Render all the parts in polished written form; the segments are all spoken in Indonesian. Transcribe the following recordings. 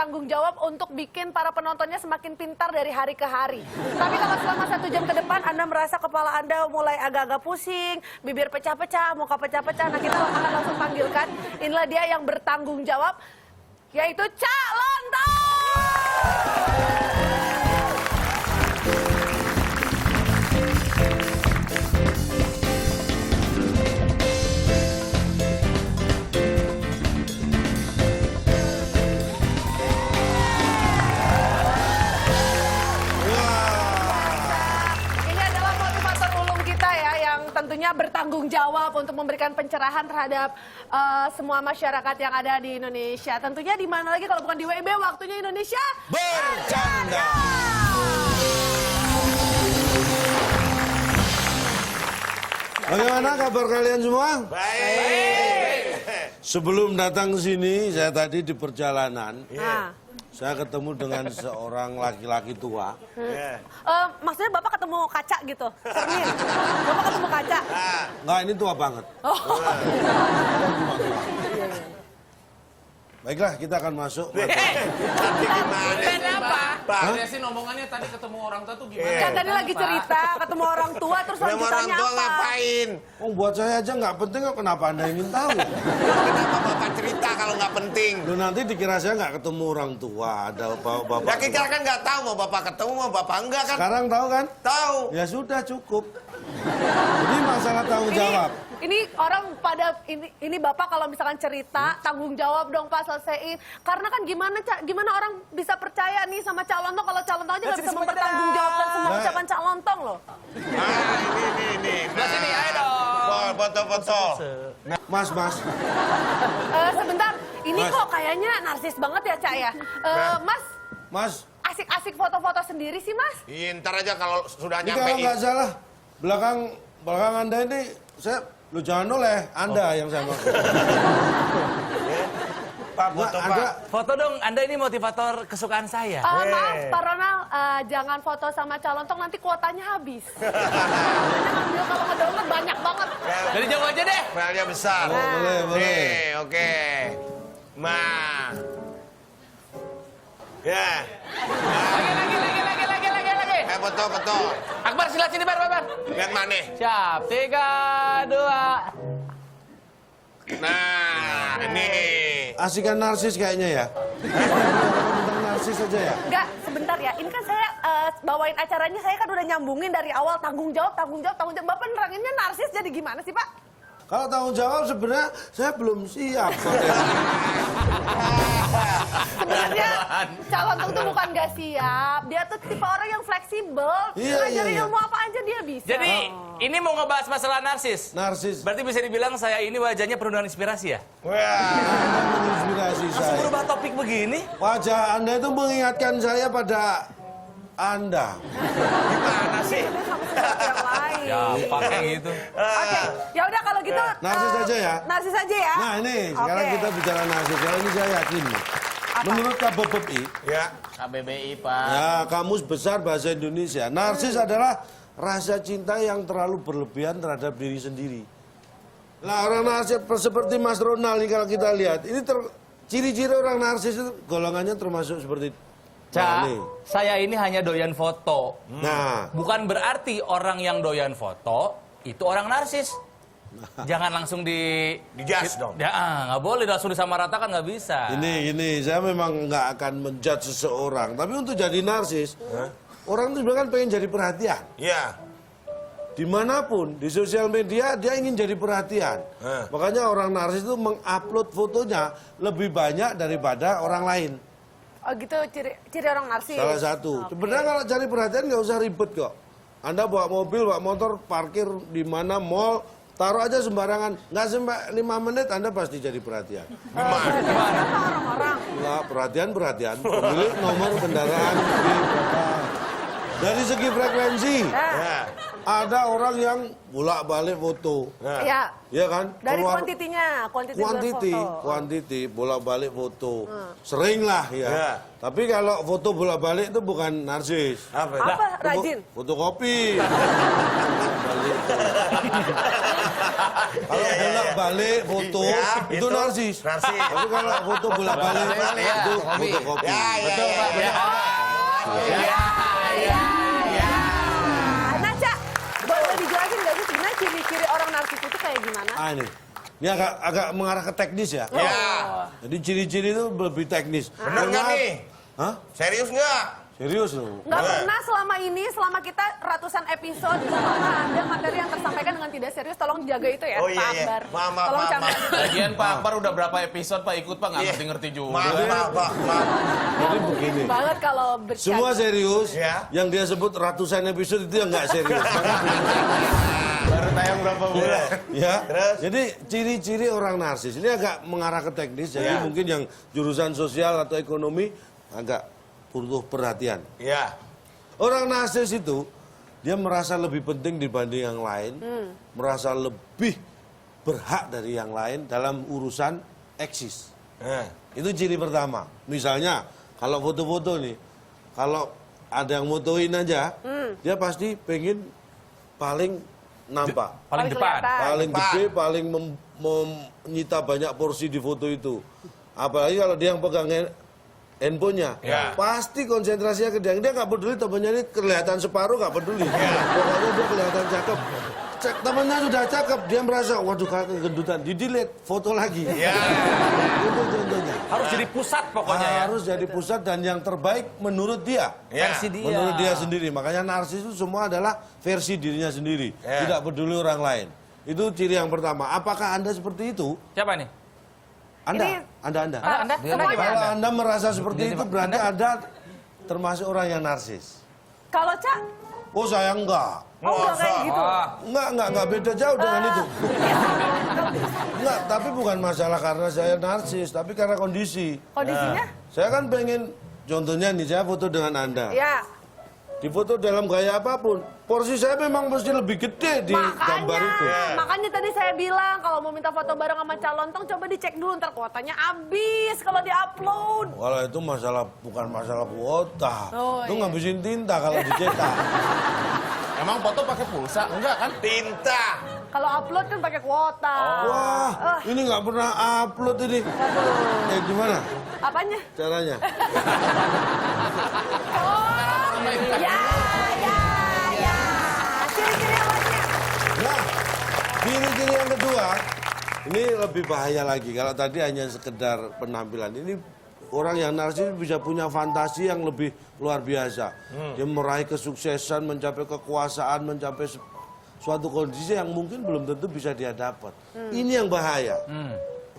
bertanggung jawab untuk bikin para penontonnya semakin pintar dari hari ke hari. Tapi kalau selama 1 jam ke depan Anda merasa kepala Anda mulai agak-agak pusing, bibir pecah-pecah, muka pecah-pecah, nah kita akan langsung panggilkan. Inilah dia yang bertanggung jawab, yaitu Cak Lontong! Tentunya bertanggung jawab untuk memberikan pencerahan terhadap semua masyarakat yang ada di Indonesia. Tentunya di mana lagi kalau bukan di WIB, waktunya Indonesia Bercanda. Bagaimana kabar kalian semua? Baik. Sebelum datang ke sini, saya tadi di perjalanan. Saya ketemu dengan seorang laki-laki tua. Maksudnya Bapak ketemu kaca gitu? Cermin. Bapak ketemu kaca? Enggak, ini tua banget. Baiklah, kita akan masuk. Tapi gimana? Apa? Pak. Beresin omongannya tadi ketemu orang tua tuh gimana? Kan tadi lagi cerita, ketemu orang tua, terus Ketemu orang lanjutannya tua apa? ngapain? Oh, buat saya aja nggak penting kok, kenapa Anda ingin tahu? Kenapa Bapak cerita kalau nggak penting? Loh, nanti dikira saya nggak ketemu orang tua, ada bapak. Ya kita kan nggak tahu mau Bapak ketemu mau Bapak enggak kan? Sekarang tahu kan? Tahu. Ya sudah, cukup. Ini masalah tanggung jawab. Ini orang pada ini Bapak kalau misalkan cerita tanggung jawab dong Pak, selesaiin. Karena kan gimana orang bisa percaya nih sama Cak Lontong kalau Cak Lontong aja nggak bisa mempertanggungjawabkan semua ucapan Cak Lontong loh. Ini. Nah, sini, ayo dong. Foto-foto. Mas. Sebentar, ini kok kayaknya narsis banget ya Cak ya. Mas, asik-asik foto-foto sendiri sih Mas. Iya, ntar aja kalau sudah Ini kalau nyampe. nggak salah, belakang Anda ini, lu jangan oleh Anda yang saya maksud. Pak, foto Pak. Foto dong, Anda ini motivator kesukaan saya. Maaf Pak Ronald, jangan foto sama Cak Lontong, nanti kuotanya habis. Ambil kalau ngedownload banyak banget. Jadi jauh aja deh. Filenya besar. Boleh. Oke. Ya. Lagi. Foto. Akbar silat sini Bar. Lihat mana? Siap, 3, 2. Nah, ini. Asikan narsis kayaknya ya. Tentang narsis aja ya. Enggak, sebentar ya. Ini kan saya bawain acaranya, saya kan udah nyambungin dari awal tanggung jawab. Bapak neranginnya narsis jadi gimana sih Pak? Kalau tanggung jawab sebenarnya saya belum siap. Sebenarnya Cak Lontong tuh bukan gak siap. Dia tuh tipe orang yang fleksibel. Ngajarin ilmu apa aja dia bisa. Jadi ini mau ngebahas masalah narsis. Narsis. Berarti bisa dibilang saya ini wajahnya penuh dengan inspirasi ya? Wah. Menginspirasi Langsung saya. berubah topik begini? Wajah Anda itu mengingatkan saya pada Anda. Gimana sih? Yang lain. Ya, pakai gitu. Oke, ya udah kalau gitu. Narsis aja ya. Narsis aja ya. Nah ini, sekarang Oke. kita bicara narsis. Kalau ini saya yakin. Menurut KBBI, Ya. KBBI, Pak. ya Kamus Besar Bahasa Indonesia, narsis adalah rasa cinta yang terlalu berlebihan terhadap diri sendiri. Nah, orang narsis seperti Mas Ronald nih kalau kita lihat, ini ciri-ciri orang narsis itu golongannya termasuk seperti Cak, ini. saya ini hanya doyan foto. Nah, Bukan berarti orang yang doyan foto itu orang narsis. Jangan langsung Di-judge dong. Ya, nggak boleh langsung disamaratakan, nggak bisa. ini saya memang nggak akan menjudge seseorang, tapi untuk jadi narsis, orang itu sebenarnya kan pengen jadi perhatian. Ya. Dimanapun, di sosial media dia ingin jadi perhatian. Makanya orang narsis itu mengupload fotonya lebih banyak daripada orang lain. Oh gitu, ciri orang narsis. Salah satu. Sebenarnya kalau cari perhatian nggak usah ribet kok. Anda bawa mobil, bawa motor, parkir di mana mall, taruh aja sembarangan. Nggak sampai 5 menit Anda pasti jadi perhatian. Gimana orang-orang? Nggak, perhatian. Pemilik nomor kendaraan. Dari segi frekuensi, ada orang yang bolak-balik foto. Ya. Ya kan? Dari Keluar- kuantiti kuantiti, bolak-balik foto. Sering lah ya. Ya. Tapi kalau foto bolak-balik itu bukan narsis. Apa? Apa? Rajin. Fotokopi. bolak-balik. Kalau bolak-balik foto Ya, itu narsis. Narsis. Tapi kalau foto bolak-balik Ya, itu fotokopi. fotokopi. Betul, Pak. Nah, Cak, boleh dijelasin nggak sih sebenarnya ciri-ciri orang narsis itu kayak gimana? Ah ini agak mengarah ke teknis ya. Ya. Jadi ciri-ciri itu lebih teknis. Bener nggak nih? Hah? Serius nggak? Serius loh. Nggak pernah selama kita ratusan episode, nggak pernah ada materi yang tersampaikan dengan tidak serius. Tolong jaga itu ya, Oh, iya, Pak iya. Akbar. Maaf, Tolong maaf, camkan. Lagian Pak Akbar udah berapa episode Pak ikut Pak nggak ngerti-ngerti juga. Maaf, Pak. Jadi begini. Banget kalau bercanda. Semua serius, Ya. yang dia sebut ratusan episode itu yang nggak serius. Baru tayang berapa bulan? Ya, Terus? jadi ciri-ciri orang narsis ini agak mengarah ke teknis. Jadi Ya. mungkin yang jurusan sosial atau ekonomi agak butuh perhatian. Iya. Orang narsis itu dia merasa lebih penting dibanding yang lain, merasa lebih berhak dari yang lain dalam urusan eksis. Nah, Itu ciri pertama. Misalnya kalau foto-foto nih, kalau ada yang motoin aja, dia pasti pengen paling nampak, Paling depan. kelihatan. paling Pak. gede, paling menyita banyak porsi di foto itu. Apalagi kalau dia yang pegang handphonenya, Ya. pasti konsentrasinya ke dia. Dia nggak peduli temennya ini kelihatan separuh, nggak peduli. Pokoknya dia kelihatan cakep. Temennya sudah cakep, dia merasa, waduh kakak gendutan, di-delete, foto lagi. Iya. Itu contohnya. Harus jadi pusat pokoknya ya. Harus jadi pusat dan yang terbaik menurut dia. Iya. Versi dia. Menurut dia sendiri. Makanya narsis itu semua adalah versi dirinya sendiri. Ya. Tidak peduli orang lain. Itu ciri yang pertama. Apakah Anda seperti itu? Siapa nih? Anda? Ini- Anda? Anda? Semuanya. Kalau Anda merasa seperti Dia itu berarti Anda termasuk orang yang narsis. Kalau Cak, Oh saya enggak. oh nggak kayak gitu. Oh, Enggak beda jauh dengan itu. Enggak, tapi bukan masalah karena saya narsis, tapi karena kondisi. Kondisinya? Saya kan pengen, contohnya nih saya foto dengan Anda. Ya. Difoto dalam gaya apapun, porsi saya memang mesti lebih gede di gambar itu. Makanya tadi saya bilang kalau mau minta foto bareng sama calontong coba dicek dulu ntar kuotanya habis kalau diupload. Kalau itu bukan masalah kuota, Oh, itu iya. ngabisin tinta kalau dicetak. Emang foto pakai pulsa? Enggak kan? Tinta. Kalau upload kan pakai kuota. Wah, ini nggak pernah upload ini. Gimana Apanya? caranya? Oh, ya. Ciri-ciri awalnya. Nah, ciri-ciri yang kedua, ini lebih bahaya lagi. Kalau tadi hanya sekedar penampilan, ini orang yang narsis bisa punya fantasi yang lebih luar biasa. Dia meraih kesuksesan, mencapai kekuasaan, mencapai suatu kondisi yang mungkin belum tentu bisa dia dapat. Ini yang bahaya.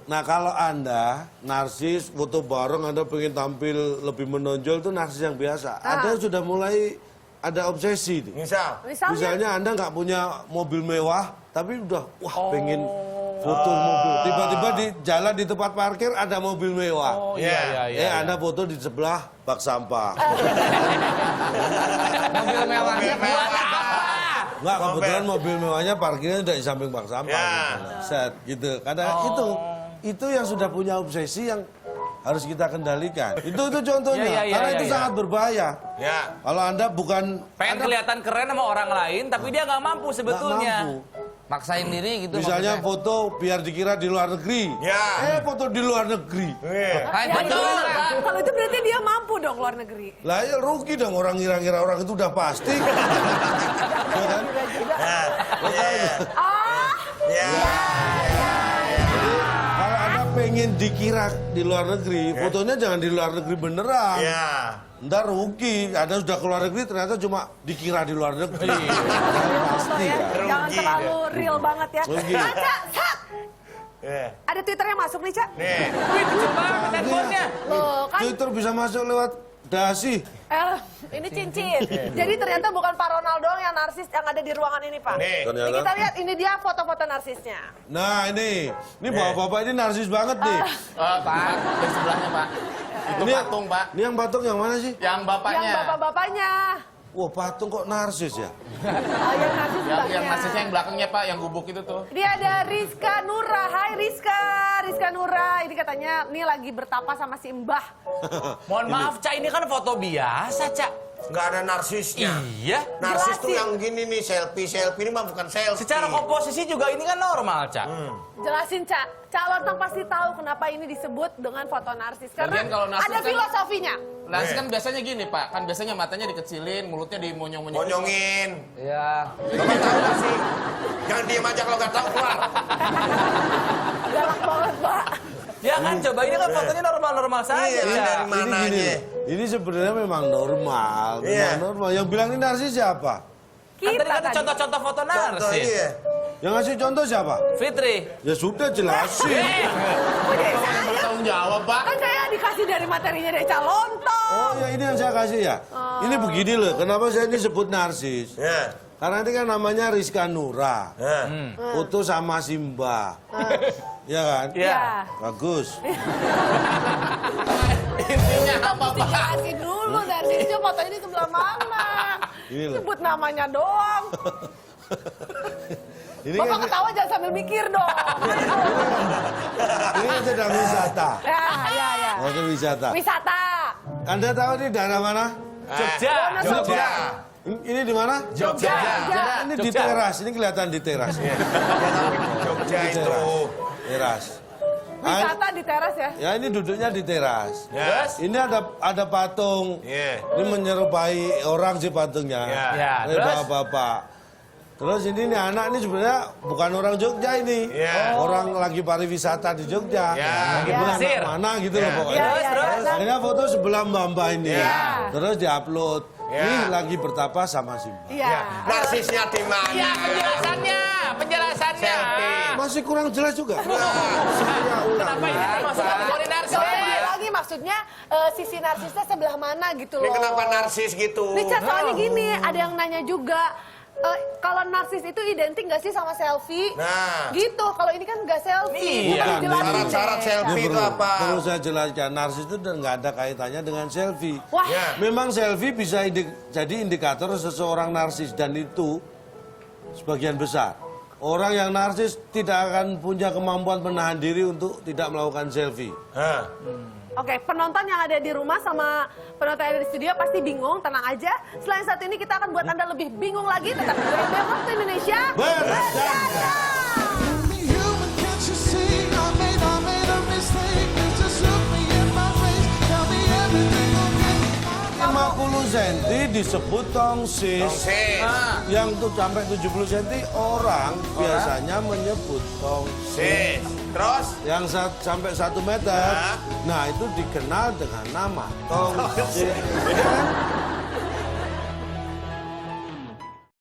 Nah kalau Anda narsis, foto bareng, Anda pengen tampil lebih menonjol, itu narsis yang biasa. Anda sudah mulai ada obsesi nih. Misal. Misalnya Anda nggak punya mobil mewah, tapi udah pengen foto mobil. Tiba-tiba di jalan di tempat parkir ada mobil mewah. Oh iya. Anda foto di sebelah bak sampah. mobil mewahnya buat Nggak, kebetulan mobil mewahnya parkirnya udah di samping bak sampah. Ya. Misalnya. Set gitu. Karena itu yang sudah punya obsesi yang harus kita kendalikan. Itu contohnya. Iya, Karena itu iya. sangat berbahaya. Ya. Kalau Anda bukan Pengen kelihatan keren sama orang lain, tapi dia nggak mampu nggak sebetulnya. mampu. maksain diri gitu. Misalnya maksudnya. foto biar dikira di luar negeri. Ya. Foto di luar negeri. Iya. Nah, Ya, betul. kalau itu berarti dia mampu dong luar negeri. Lah ya rugi dong orang ngira-ngira orang itu udah pasti. Ya kan? Ah, Ya. Kalau Anda pengen dikira di luar negeri, fotonya jangan di luar negeri beneran. Ya. Ntar rugi, Anda sudah ke luar negeri ternyata cuma dikira di luar negeri. Pasti ya, kan. jangan Rugi terlalu real banget ya. Rugi. Nah, Cak, Cak. Ya. Ada Twitter yang masuk nih, Cak. Nih. Wih, lucu banget handphonenya. Loh, kan Twitter bisa masuk lewat dasi. ini cincin. Jadi ternyata bukan Pak Ronald doang yang narsis yang ada di ruangan ini, Pak. Nih. Ini kita lihat, ini dia foto-foto narsisnya. Nah ini bapak-bapak ini narsis banget nih. Pak, di sebelahnya Pak. Itu Ini- patung Pak. Ini yang patung yang mana sih? Yang bapaknya. Yang bapak-bapaknya. Wah patung kok narsis ya? Yang narsis Yang banyak. narsisnya yang belakangnya Pak, yang gubuk itu tuh. Dia ada Rizka Nura. Hai Rizka Nura. Ini katanya ini lagi bertapa sama si Mbah. Mohon maaf, Cak, ini kan foto biasa, Cak. Nggak ada narsisnya. Iya. Narsis tuh Jelasin. yang gini nih, selfie ini mah bukan selfie. Secara komposisi juga ini kan normal, Cak. Jelasin, Cak. Cak Lontong pasti tahu kenapa ini disebut dengan foto narsis. Karena Lagian kalau narsis ada kan- filosofinya. Narsis kan biasanya gini, Pak. Kan biasanya matanya dikecilin, mulutnya dimonyong-monyong. Monyongin. Iya. Bapak tahu nggak sih? Jangan diam aja kalau nggak tahu, keluar. Galak banget, Pak. Ya kan, coba ini kan fotonya normal-normal saja. Iya, Cak. dari mana Ini gini, aja? ini sebenarnya memang normal, Iya. memang normal. Yang bilang ini narsis siapa? Kan tadi ada contoh-contoh foto Contoh, narsis. iya. Yang ngasih contoh siapa? Fitri. Ya sudah jelasin. Bertanggung jawab, Pak. Kan saya dikasih dari materinya dari Cak Lontong. Oh ya ini yang saya kasih ya. Ini begini loh, kenapa saya ini sebut narsis? Ya. Karena ini kan namanya Rizka Nura. Ya. Foto sama Simba. Ya kan? Iya. Bagus. Intinya apa, Pak? Dijelasin dulu narsisnya foto ini sebelah mana. Ini loh. Sebut namanya doang. Ini Bapak kan, ketawa jangan sambil mikir dong. ini kan sedang wisata. Ya. Oke wisata. Wisata. Anda tahu ini daerah mana? Jogja. Jogja. Ini di mana? Jogja. Ini di Jogja. teras. Ini kelihatan di teras. Jogja Di itu. Teras. Wisata di teras ya. Ya ini duduknya di teras. Ya. Ini ada patung. Iya. Ini menyerupai orang sih patungnya. Ya. Ya, Ini terus? bapak-bapak. Terus ini nih anak ini sebenarnya bukan orang Jogja ini. Ya. Orang lagi pariwisata di Jogja. Ya. Lagi Ya. bilang Mesir. anak mana gitu loh Ya. pokoknya. Terus? Akhirnya foto sebelah Mbak ini. Ya. Terus diupload. Ya. Ini lagi bertapa sama Simba. Iya. Ya. Narsisnya di mana? Ya, penjelasannya. Selfie. Masih kurang jelas juga. Saya ulang. Apa ini termasuk kategori narsis? Sekali lagi maksudnya sisi narsisnya sebelah mana gitu Ini loh. kenapa narsis gitu? Nih, Cak, soalnya gini, ada yang nanya juga. Kalau narsis itu identik nggak sih sama selfie? Nah. Gitu, kalau ini kan nggak selfie. Iya. Bukan, jelasin Syarat-syarat deh. selfie. Ini itu apa? perlu saya jelaskan. Narsis itu nggak ada kaitannya dengan selfie. Wah, Ya. Memang selfie bisa jadi indikator seseorang narsis dan itu sebagian besar. Orang yang narsis tidak akan punya kemampuan menahan diri untuk tidak melakukan selfie. Hah. oke, penonton yang ada di rumah sama penonton yang ada di studio pasti bingung, tenang aja. Selain satu ini kita akan buat Anda lebih bingung lagi. Tetap di WB Waktu Indonesia Bercanda. Human, can't you see? I made a mistake. Just look me in my face. Tell me everything okay. 50 cm disebut tongsis. Tongsis. Yang tuh sampai 70 cm orang biasanya menyebut tongsis. Sis. Terus? Yang sampai 1 meter, Hah? nah itu dikenal dengan nama tongsis. Ya kan?